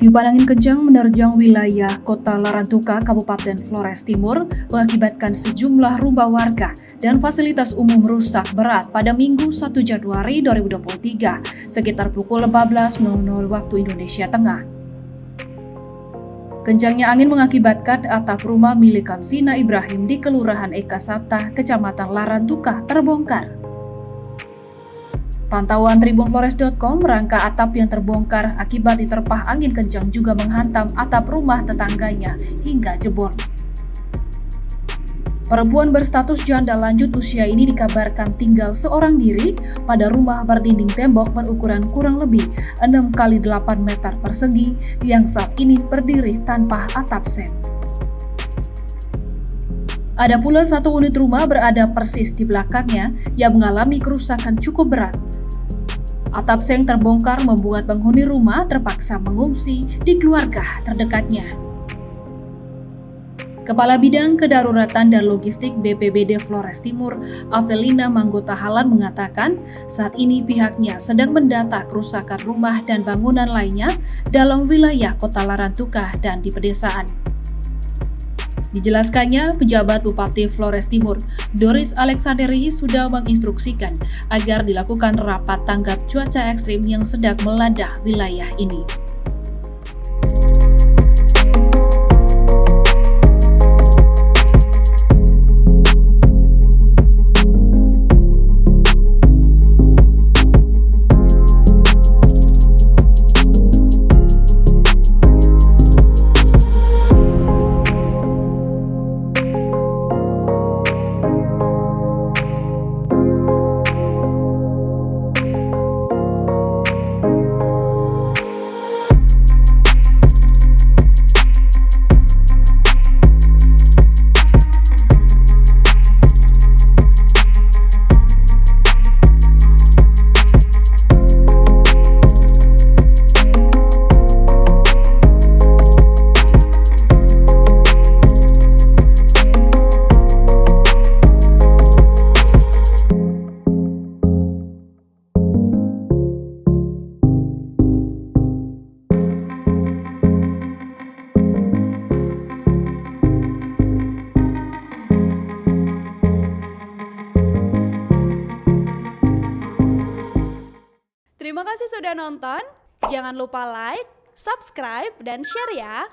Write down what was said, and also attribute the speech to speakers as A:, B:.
A: Tiupan angin kencang menerjang wilayah Kota Larantuka, Kabupaten Flores Timur, mengakibatkan sejumlah rumah warga dan fasilitas umum rusak berat pada Minggu 1 Januari 2023, sekitar pukul 14.00 waktu Indonesia Tengah. Kencangnya angin mengakibatkan atap rumah milik Kamsina Ibrahim di Kelurahan Eka Sapta, Kecamatan Larantuka, terbongkar. Pantauan tribunflores.com, rangka atap yang terbongkar akibat diterpah angin kencang juga menghantam atap rumah tetangganya hingga jebol. Perempuan berstatus janda lanjut usia ini dikabarkan tinggal seorang diri pada rumah berdinding tembok berukuran kurang lebih 6 x 8 meter persegi yang saat ini berdiri tanpa atap seng. Ada pula satu unit rumah berada persis di belakangnya yang mengalami kerusakan cukup berat. Atap seng terbongkar membuat penghuni rumah terpaksa mengungsi di keluarga terdekatnya. Kepala Bidang Kedaruratan dan Logistik BPBD Flores Timur, Avelina Manggota Halan mengatakan, saat ini pihaknya sedang mendata kerusakan rumah dan bangunan lainnya dalam wilayah Kota Larantuka dan di pedesaan. Dijelaskannya, pejabat Bupati Flores Timur, Doris Alexanderi, sudah menginstruksikan agar dilakukan rapat tanggap cuaca ekstrim yang sedang melanda wilayah ini.
B: Terima kasih sudah nonton. Jangan lupa like, subscribe, dan share ya.